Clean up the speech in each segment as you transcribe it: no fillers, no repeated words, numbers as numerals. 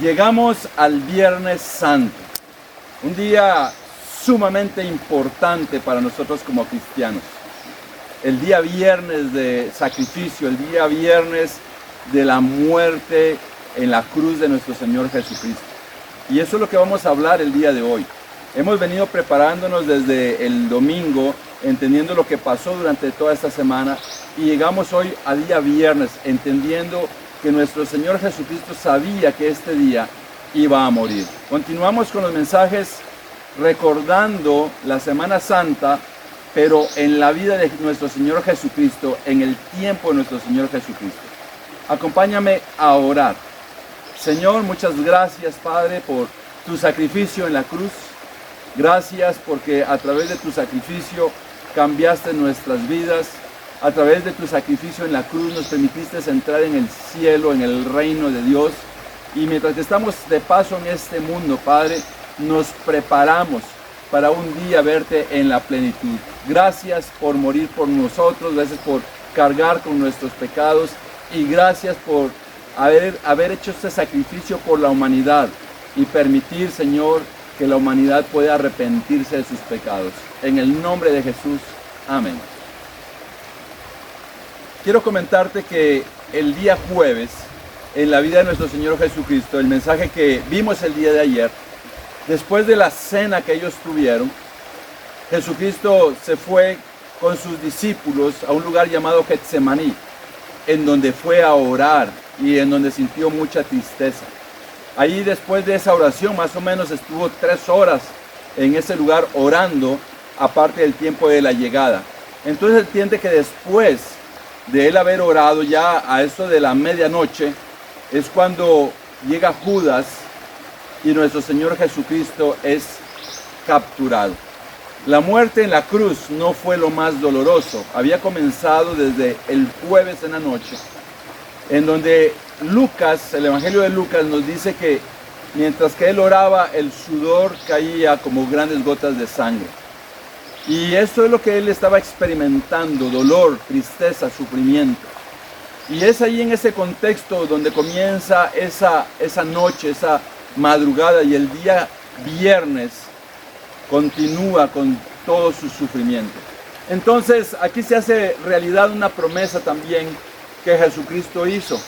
Llegamos al Viernes Santo, un día sumamente importante para nosotros como cristianos. El día viernes de sacrificio, el día viernes de la muerte en la cruz de nuestro Señor Jesucristo. Y eso es lo que vamos a hablar el día de hoy. Hemos venido preparándonos desde el domingo, entendiendo lo que pasó durante toda esta semana, y llegamos hoy al día viernes, entendiendo que nuestro Señor Jesucristo sabía que este día iba a morir. Continuamos con los mensajes recordando la Semana Santa, pero en la vida de nuestro Señor Jesucristo, en el tiempo de nuestro Señor Jesucristo. Acompáñame a orar. Señor, muchas gracias, Padre, por tu sacrificio en la cruz. Gracias porque a través de tu sacrificio cambiaste nuestras vidas. A través de tu sacrificio en la cruz nos permitiste entrar en el cielo, en el reino de Dios. Y mientras que estamos de paso en este mundo, Padre, nos preparamos para un día verte en la plenitud. Gracias por morir por nosotros, gracias por cargar con nuestros pecados y gracias por haber hecho este sacrificio por la humanidad y permitir, Señor, que la humanidad pueda arrepentirse de sus pecados. En el nombre de Jesús, amén. Quiero comentarte que el día jueves, en la vida de nuestro Señor Jesucristo, el mensaje que vimos el día de ayer, después de la cena que ellos tuvieron, Jesucristo se fue con sus discípulos a un lugar llamado Getsemaní, en donde fue a orar y en donde sintió mucha tristeza. Ahí después de esa oración, más o menos estuvo 3 horas en ese lugar orando, aparte del tiempo de la llegada. Entonces entiende que después de él haber orado ya a eso de la medianoche, es cuando llega Judas y nuestro Señor Jesucristo es capturado. La muerte en la cruz no fue lo más doloroso. Había comenzado desde el jueves en la noche, en donde Lucas, el Evangelio de Lucas, nos dice que mientras que él oraba, el sudor caía como grandes gotas de sangre. Y eso es lo que él estaba experimentando: dolor, tristeza, sufrimiento. Y es ahí en ese contexto donde comienza esa noche, esa madrugada, y el día viernes continúa con todo su sufrimiento. Entonces aquí se hace realidad una promesa también que Jesucristo hizo,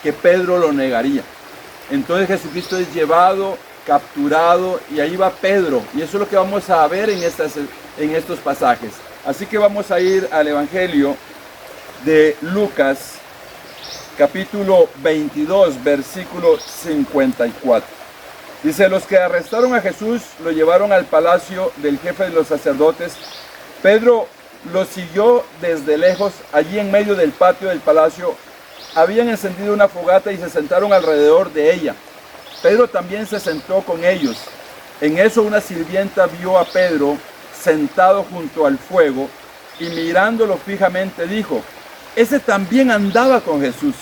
que Pedro lo negaría. Entonces Jesucristo es llevado, capturado, y ahí va Pedro, y eso es lo que vamos a ver en estos pasajes. Así que vamos a ir al Evangelio de Lucas, capítulo 22, versículo 54. Dice: los que arrestaron a Jesús lo llevaron al palacio del jefe de los sacerdotes. Pedro lo siguió desde lejos. Allí en medio del patio del palacio habían encendido una fogata y se sentaron alrededor de ella. Pedro también se sentó con ellos. En eso una sirvienta vio a Pedro sentado junto al fuego y mirándolo fijamente dijo: ese también andaba con Jesús.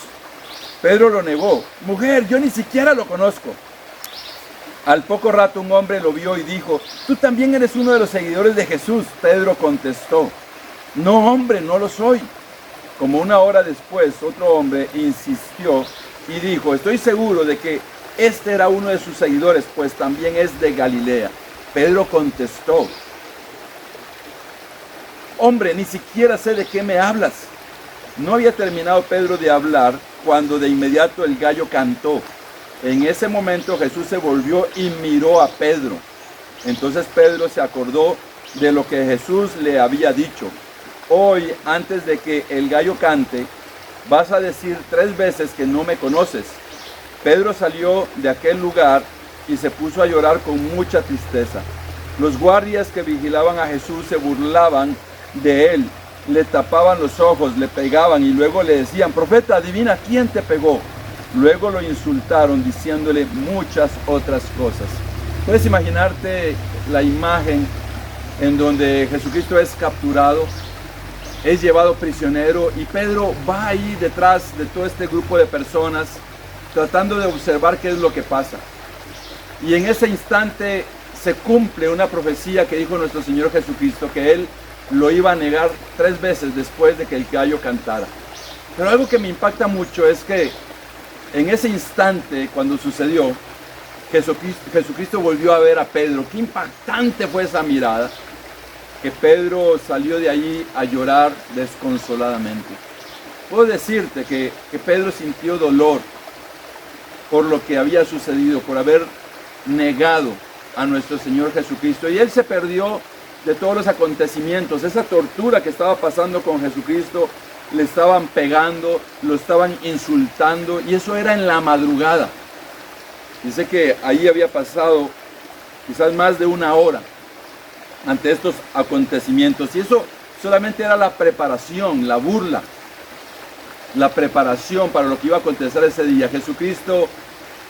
Pedro lo negó: mujer, yo ni siquiera lo conozco. Al poco rato un hombre lo vio y dijo: tú también eres uno de los seguidores de Jesús. Pedro contestó: no, hombre, no lo soy. Como una hora después, otro hombre insistió y dijo: estoy seguro de que este era uno de sus seguidores, pues también es de Galilea. Pedro contestó: hombre, ni siquiera sé de qué me hablas. No había terminado Pedro de hablar cuando de inmediato el gallo cantó. En ese momento Jesús se volvió y miró a Pedro. Entonces Pedro se acordó de lo que Jesús le había dicho: hoy, antes de que el gallo cante, vas a decir 3 veces que no me conoces. Pedro salió de aquel lugar y se puso a llorar con mucha tristeza. Los guardias que vigilaban a Jesús se burlaban de él, le tapaban los ojos, le pegaban y luego le decían: profeta, adivina quién te pegó. Luego lo insultaron diciéndole muchas otras cosas. Puedes imaginarte la imagen en donde Jesucristo es capturado, es llevado prisionero, y Pedro va ahí detrás de todo este grupo de personas tratando de observar qué es lo que pasa. Y en ese instante se cumple una profecía que dijo nuestro Señor Jesucristo, que él lo iba a negar 3 veces después de que el gallo cantara. Pero algo que me impacta mucho es que En ese instante, cuando sucedió, Jesucristo volvió a ver a Pedro. Qué impactante fue esa mirada, que Pedro salió de allí a llorar desconsoladamente. Puedo decirte que Pedro sintió dolor por lo que había sucedido, por haber negado a nuestro Señor Jesucristo. Y él se perdió de todos los acontecimientos, esa tortura que estaba pasando con Jesucristo. Le estaban pegando, lo estaban insultando, y eso era en la madrugada. Dice que ahí había pasado quizás más de una hora ante estos acontecimientos, y eso solamente era la preparación, la burla, la preparación para lo que iba a acontecer ese día. Jesucristo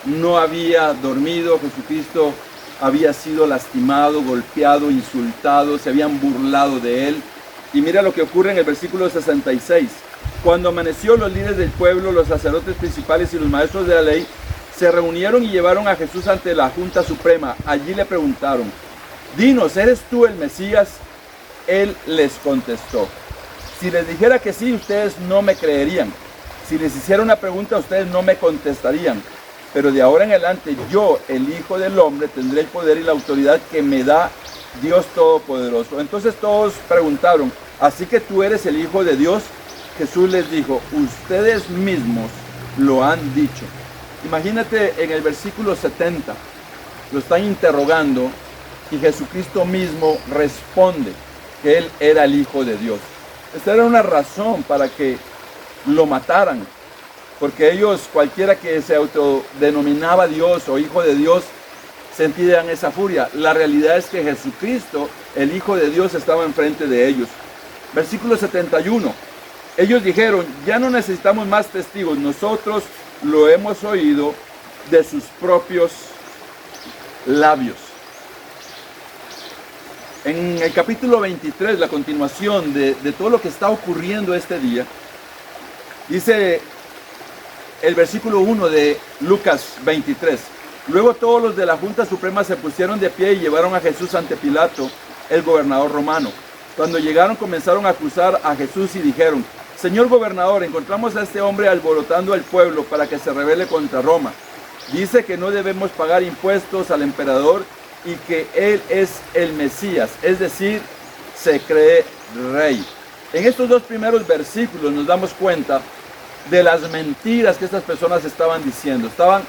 no había dormido, Jesucristo había sido lastimado, golpeado, insultado, se habían burlado de él. Y mira lo que ocurre en el versículo 66. Cuando amaneció, los líderes del pueblo, los sacerdotes principales y los maestros de la ley se reunieron y llevaron a Jesús ante la Junta Suprema. Allí le preguntaron: dinos, ¿eres tú el Mesías? Él les contestó: si les dijera que sí, ustedes no me creerían. Si les hiciera una pregunta, ustedes no me contestarían. Pero de ahora en adelante, yo, el Hijo del Hombre, tendré el poder y la autoridad que me da Dios Todopoderoso. Entonces todos preguntaron: ¿así que tú eres el Hijo de Dios? Jesús les dijo: ustedes mismos lo han dicho. Imagínate, en el versículo 70, lo están interrogando y Jesucristo mismo responde que Él era el Hijo de Dios. Esta era una razón para que lo mataran, porque ellos, cualquiera que se autodenominaba Dios o Hijo de Dios, sentían esa furia. La realidad es que Jesucristo, el Hijo de Dios, estaba enfrente de ellos. Versículo 71. Ellos dijeron: ya no necesitamos más testigos, nosotros lo hemos oído de sus propios labios. En el capítulo 23, la continuación de todo lo que está ocurriendo este día, dice el versículo 1 de Lucas 23. Luego todos los de la Junta Suprema se pusieron de pie y llevaron a Jesús ante Pilato, el gobernador romano. Cuando llegaron, comenzaron a acusar a Jesús y dijeron: Señor gobernador, encontramos a este hombre alborotando al pueblo para que se rebele contra Roma. Dice que no debemos pagar impuestos al emperador y que él es el Mesías, es decir, se cree rey. En estos dos primeros versículos nos damos cuenta de las mentiras que estas personas estaban diciendo. Estaban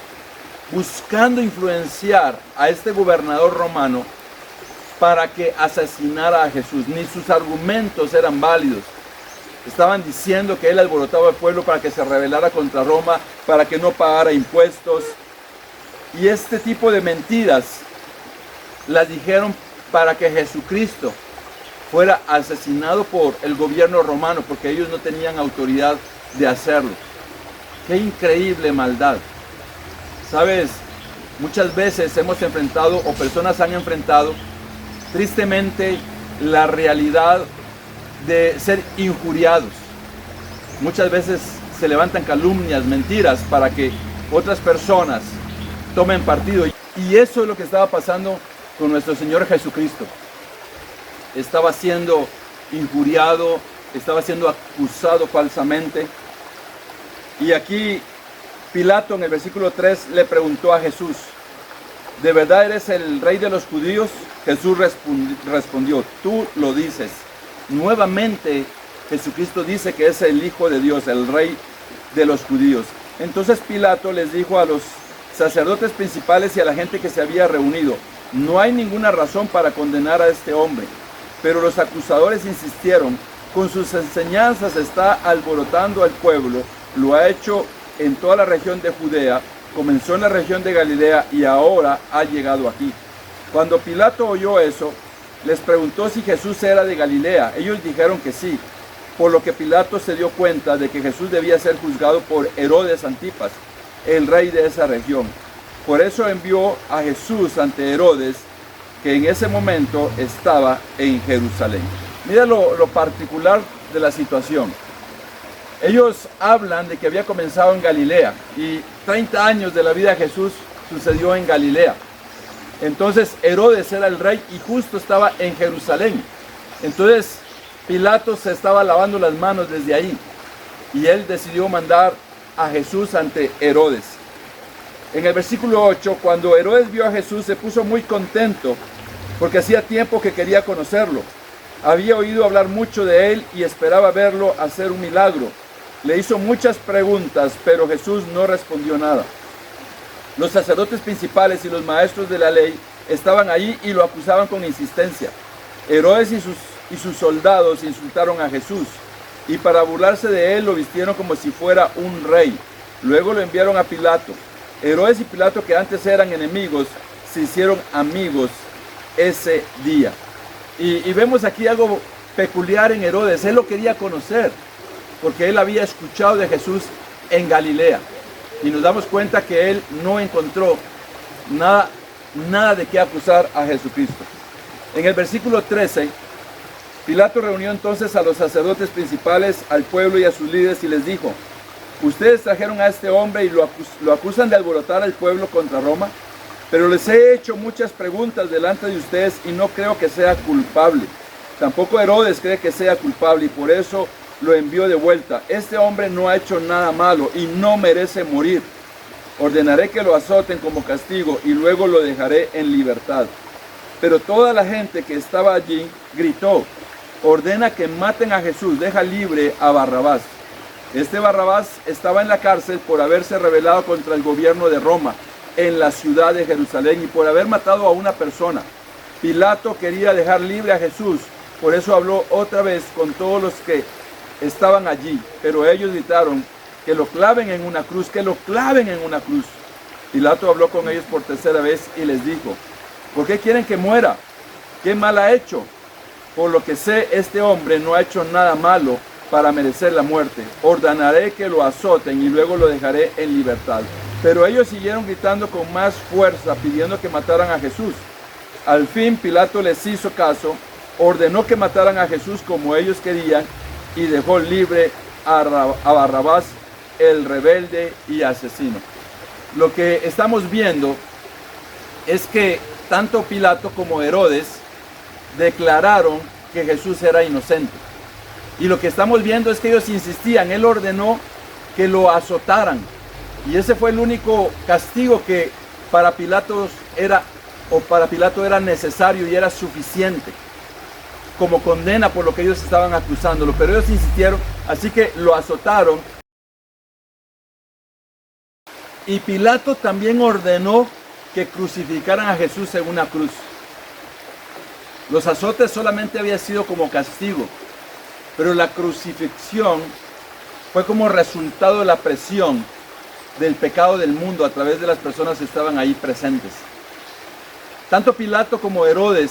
buscando influenciar a este gobernador romano para que asesinara a Jesús. Ni sus argumentos eran válidos. Estaban diciendo que él alborotaba al pueblo para que se rebelara contra Roma, para que no pagara impuestos. Y este tipo de mentiras las dijeron para que Jesucristo fuera asesinado por el gobierno romano, porque ellos no tenían autoridad de hacerlo. ¡Qué increíble maldad! Sabes, muchas veces hemos enfrentado, o personas han enfrentado, tristemente, la realidad de ser injuriados. Muchas veces se levantan calumnias, mentiras, para que otras personas tomen partido. Y eso es lo que estaba pasando con nuestro Señor Jesucristo. Estaba siendo injuriado, estaba siendo acusado falsamente. Y aquí Pilato, en el versículo 3, le preguntó a Jesús: ¿de verdad eres el rey de los judíos? Jesús respondió: tú lo dices. Nuevamente Jesucristo dice que es el Hijo de Dios, el rey de los judíos. Entonces Pilato les dijo a los sacerdotes principales y a la gente que se había reunido: no hay ninguna razón para condenar a este hombre. Pero los acusadores insistieron: con sus enseñanzas está alborotando al pueblo, lo ha hecho en toda la región de Judea, comenzó en la región de Galilea y ahora ha llegado aquí. Cuando Pilato oyó eso, les preguntó si Jesús era de Galilea. Ellos dijeron que sí, por lo que Pilato se dio cuenta de que Jesús debía ser juzgado por Herodes Antipas, el rey de esa región. Por eso envió a Jesús ante Herodes, que en ese momento estaba en Jerusalén. Mira lo particular de la situación. Ellos hablan de que había comenzado en Galilea y 30 años de la vida de Jesús sucedió en Galilea. Entonces Herodes era el rey y justo estaba en Jerusalén. Entonces Pilato se estaba lavando las manos desde ahí y él decidió mandar a Jesús ante Herodes. En el versículo 8, cuando Herodes vio a Jesús, se puso muy contento porque hacía tiempo que quería conocerlo. Había oído hablar mucho de él y esperaba verlo hacer un milagro. Le hizo muchas preguntas, pero Jesús no respondió nada. Los sacerdotes principales y los maestros de la ley estaban allí y lo acusaban con insistencia. Herodes y sus soldados insultaron a Jesús y para burlarse de él lo vistieron como si fuera un rey. Luego lo enviaron a Pilato. Herodes y Pilato, que antes eran enemigos, se hicieron amigos ese día. Y vemos aquí algo peculiar en Herodes. Él lo quería conocer porque él había escuchado de Jesús en Galilea. Y nos damos cuenta que él no encontró nada de qué acusar a Jesucristo. En el versículo 13, Pilato reunió entonces a los sacerdotes principales, al pueblo y a sus líderes y les dijo: ustedes trajeron a este hombre y lo acusan de alborotar al pueblo contra Roma, pero les he hecho muchas preguntas delante de ustedes y no creo que sea culpable. Tampoco Herodes cree que sea culpable y por eso lo envió de vuelta. Este hombre no ha hecho nada malo y no merece morir. Ordenaré que lo azoten como castigo y luego lo dejaré en libertad. Pero toda la gente que estaba allí gritó: ordena que maten a Jesús, deja libre a Barrabás. Este Barrabás estaba en la cárcel por haberse rebelado contra el gobierno de Roma en la ciudad de Jerusalén y por haber matado a una persona. Pilato quería dejar libre a Jesús, por eso habló otra vez con todos los que estaban allí, pero ellos gritaron: que lo claven en una cruz, que lo claven en una cruz. Pilato habló con ellos por tercera vez y les dijo: ¿por qué quieren que muera? ¿Qué mal ha hecho? Por lo que sé, este hombre no ha hecho nada malo para merecer la muerte. Ordenaré que lo azoten y luego lo dejaré en libertad. Pero ellos siguieron gritando con más fuerza, pidiendo que mataran a Jesús. Al fin Pilato les hizo caso, ordenó que mataran a Jesús como ellos querían y dejó libre a Barrabás, el rebelde y asesino. Lo que estamos viendo es que tanto Pilato como Herodes declararon que Jesús era inocente. Y lo que estamos viendo es que ellos insistían. Él ordenó que lo azotaran. Y ese fue el único castigo que para Pilato era necesario y era suficiente como condena por lo que ellos estaban acusándolo. Pero ellos insistieron, así que lo azotaron. Y Pilato también ordenó que crucificaran a Jesús en una cruz. Los azotes solamente había sido como castigo, pero la crucifixión fue como resultado de la presión del pecado del mundo a través de las personas que estaban ahí presentes. Tanto Pilato como Herodes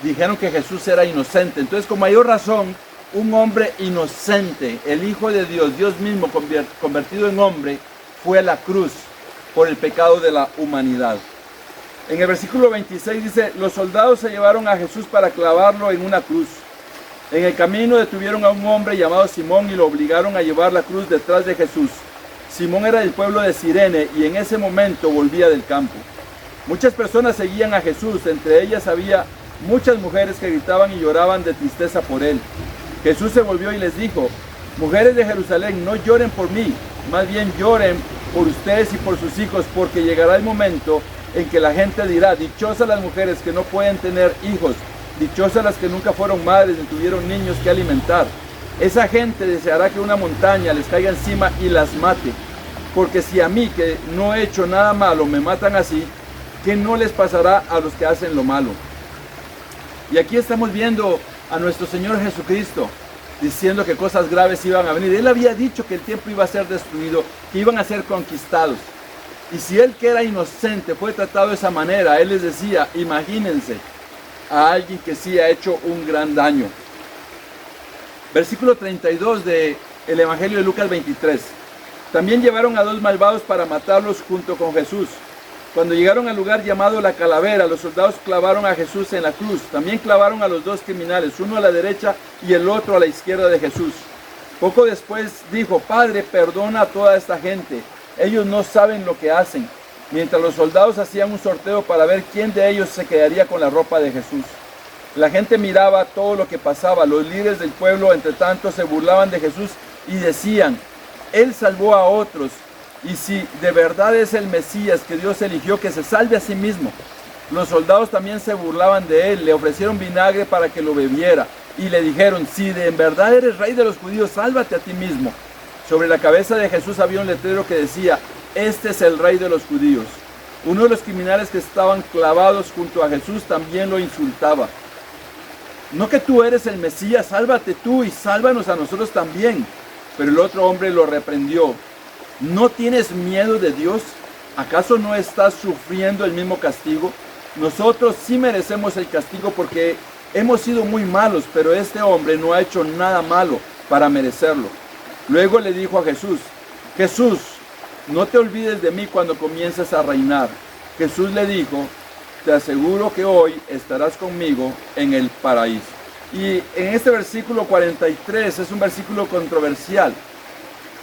dijeron que Jesús era inocente. Entonces, con mayor razón, un hombre inocente, el Hijo de Dios, Dios mismo convertido en hombre, fue a la cruz por el pecado de la humanidad. En el versículo 26 dice: los soldados se llevaron a Jesús para clavarlo en una cruz. En el camino detuvieron a un hombre llamado Simón y lo obligaron a llevar la cruz detrás de Jesús. Simón era del pueblo de Cirene y en ese momento volvía del campo. Muchas personas seguían a Jesús, entre ellas había muchas mujeres que gritaban y lloraban de tristeza por él. Jesús se volvió y les dijo: mujeres de Jerusalén, no lloren por mí, más bien lloren por ustedes y por sus hijos, porque llegará el momento en que la gente dirá: dichosas las mujeres que no pueden tener hijos, dichosas las que nunca fueron madres ni tuvieron niños que alimentar. Esa gente deseará que una montaña les caiga encima y las mate, porque si a mí, que no he hecho nada malo, me matan así, ¿qué no les pasará a los que hacen lo malo? Y aquí estamos viendo a nuestro Señor Jesucristo diciendo que cosas graves iban a venir. Él había dicho que el templo iba a ser destruido, que iban a ser conquistados. Y si él, que era inocente, fue tratado de esa manera, él les decía: imagínense a alguien que sí ha hecho un gran daño. Versículo 32 del Evangelio de Lucas 23. También llevaron a dos malvados para matarlos junto con Jesús. Cuando llegaron al lugar llamado La Calavera, los soldados clavaron a Jesús en la cruz. También clavaron a los dos criminales, uno a la derecha y el otro a la izquierda de Jesús. Poco después dijo: Padre, perdona a toda esta gente, ellos no saben lo que hacen. Mientras los soldados hacían un sorteo para ver quién de ellos se quedaría con la ropa de Jesús. La gente miraba todo lo que pasaba. Los líderes del pueblo, entre tanto, se burlaban de Jesús y decían: Él salvó a otros. Y si de verdad es el Mesías que Dios eligió, que se salve a sí mismo. Los soldados también se burlaban de él, le ofrecieron vinagre para que lo bebiera y le dijeron: si en verdad eres rey de los judíos, sálvate a ti mismo. Sobre la cabeza de Jesús había un letrero que decía: este es el rey de los judíos. Uno de los criminales que estaban clavados junto a Jesús también lo insultaba: no que tú eres el Mesías, sálvate tú y sálvanos a nosotros también. Pero el otro hombre lo reprendió: ¿no tienes miedo de Dios? ¿Acaso no estás sufriendo el mismo castigo? Nosotros sí merecemos el castigo porque hemos sido muy malos, pero este hombre no ha hecho nada malo para merecerlo. Luego le dijo a Jesús: Jesús, no te olvides de mí cuando comiences a reinar. Jesús le dijo: te aseguro que hoy estarás conmigo en el paraíso. Y en este versículo 43 es un versículo controversial,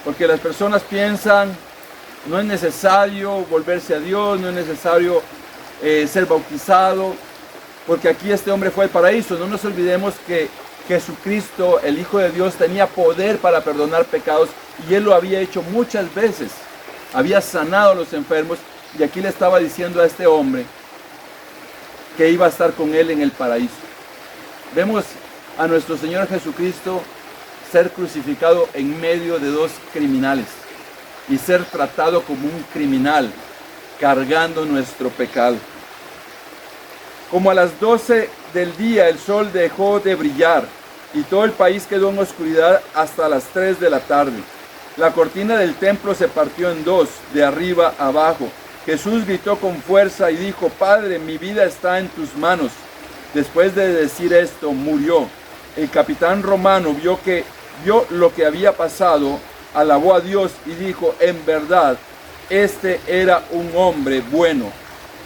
porque las personas piensan: no es necesario volverse a Dios, no es necesario ser bautizado, porque aquí este hombre fue al paraíso. No nos olvidemos que Jesucristo, el Hijo de Dios, tenía poder para perdonar pecados, y Él lo había hecho muchas veces. Había sanado a los enfermos, y aquí le estaba diciendo a este hombre que iba a estar con Él en el paraíso. Vemos a nuestro Señor Jesucristo ser crucificado en medio de dos criminales y ser tratado como un criminal, cargando nuestro pecado. Como a las 12 del día el sol dejó de brillar y todo el país quedó en oscuridad hasta las 3 de la tarde. La cortina del templo se partió en dos, de arriba a abajo. Jesús gritó con fuerza y dijo: Padre, mi vida está en tus manos. Después de decir esto, murió. El capitán romano vio lo que había pasado, alabó a Dios y dijo: en verdad, este era un hombre bueno.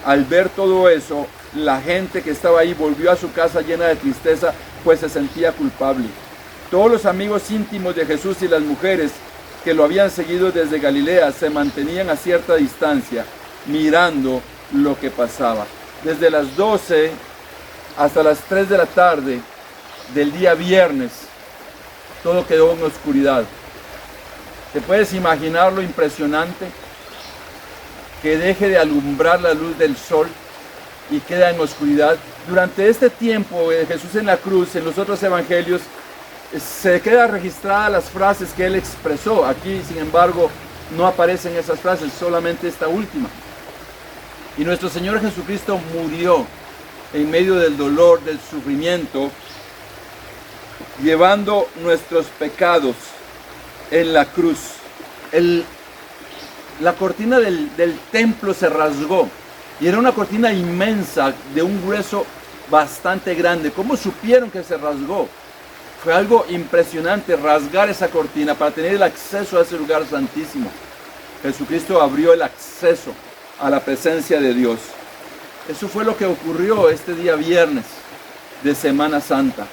Al ver todo eso, la gente que estaba ahí volvió a su casa llena de tristeza, pues se sentía culpable. Todos los amigos íntimos de Jesús y las mujeres que lo habían seguido desde Galilea se mantenían a cierta distancia, mirando lo que pasaba. Desde las 12 hasta las 3 de la tarde del día viernes, todo quedó en oscuridad. ¿Te puedes imaginar lo impresionante? Que deje de alumbrar la luz del sol y queda en oscuridad. Durante este tiempo, Jesús en la cruz, en los otros evangelios, se queda registradas las frases que Él expresó. Aquí, sin embargo, no aparecen esas frases, solamente esta última. Y nuestro Señor Jesucristo murió en medio del dolor, del sufrimiento, llevando nuestros pecados en la cruz. La cortina del templo se rasgó, y era una cortina inmensa de un grueso bastante grande. ¿Cómo supieron que se rasgó? Fue algo impresionante rasgar esa cortina para tener el acceso a ese lugar santísimo. Jesucristo abrió el acceso a la presencia de Dios. Eso fue lo que ocurrió este día viernes de Semana Santa.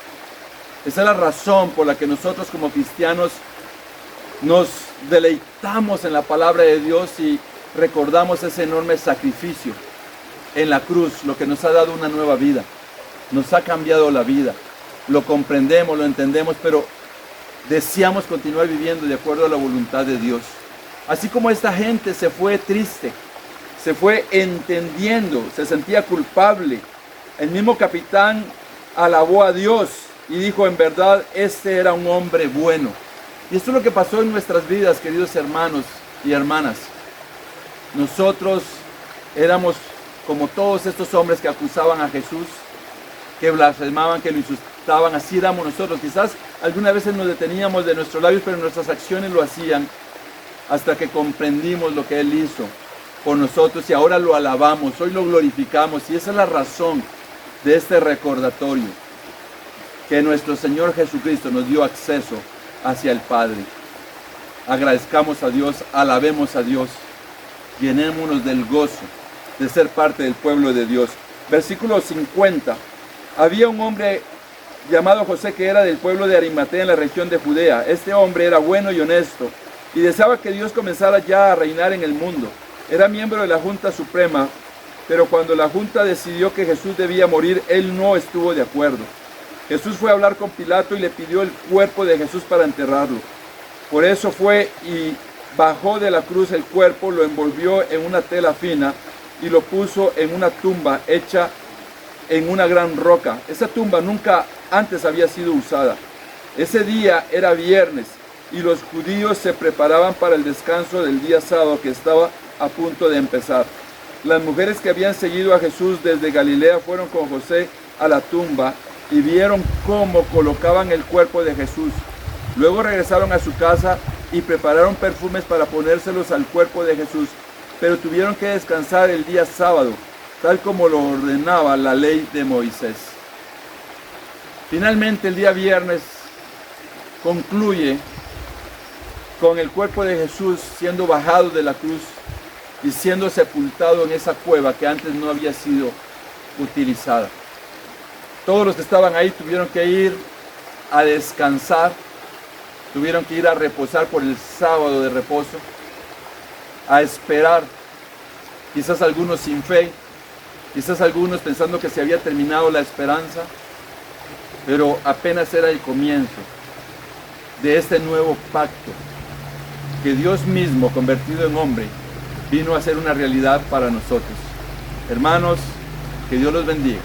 Esa es la razón por la que nosotros como cristianos nos deleitamos en la palabra de Dios y recordamos ese enorme sacrificio en la cruz, lo que nos ha dado una nueva vida, nos ha cambiado la vida. Lo comprendemos, lo entendemos, pero deseamos continuar viviendo de acuerdo a la voluntad de Dios. Así como esta gente se fue triste, se fue entendiendo, se sentía culpable, el mismo capitán alabó a Dios y dijo: en verdad, este era un hombre bueno. Y esto es lo que pasó en nuestras vidas, queridos hermanos y hermanas. Nosotros éramos como todos estos hombres que acusaban a Jesús, que blasfemaban, que lo insultaban. Así éramos nosotros. Quizás algunas veces nos deteníamos de nuestros labios, pero nuestras acciones lo hacían, hasta que comprendimos lo que Él hizo por nosotros y ahora lo alabamos, hoy lo glorificamos. Y esa es la razón de este recordatorio, que nuestro Señor Jesucristo nos dio acceso hacia el Padre. Agradezcamos a Dios, alabemos a Dios, llenémonos del gozo de ser parte del pueblo de Dios. Versículo 50. Había un hombre llamado José que era del pueblo de Arimatea en la región de Judea. Este hombre era bueno y honesto y deseaba que Dios comenzara ya a reinar en el mundo. Era miembro de la Junta Suprema, pero cuando la Junta decidió que Jesús debía morir, él no estuvo de acuerdo. Jesús fue a hablar con Pilato y le pidió el cuerpo de Jesús para enterrarlo. Por eso fue y bajó de la cruz el cuerpo, lo envolvió en una tela fina y lo puso en una tumba hecha en una gran roca. Esa tumba nunca antes había sido usada. Ese día era viernes y los judíos se preparaban para el descanso del día sábado que estaba a punto de empezar. Las mujeres que habían seguido a Jesús desde Galilea fueron con José a la tumba y vieron cómo colocaban el cuerpo de Jesús. Luego regresaron a su casa y prepararon perfumes para ponérselos al cuerpo de Jesús, pero tuvieron que descansar el día sábado, tal como lo ordenaba la ley de Moisés. Finalmente, el día viernes concluye con el cuerpo de Jesús siendo bajado de la cruz y siendo sepultado en esa cueva que antes no había sido utilizada. Todos los que estaban ahí tuvieron que ir a descansar, tuvieron que ir a reposar por el sábado de reposo, a esperar, quizás algunos sin fe, quizás algunos pensando que se había terminado la esperanza, pero apenas era el comienzo de este nuevo pacto que Dios mismo, convertido en hombre, vino a ser una realidad para nosotros. Hermanos, que Dios los bendiga.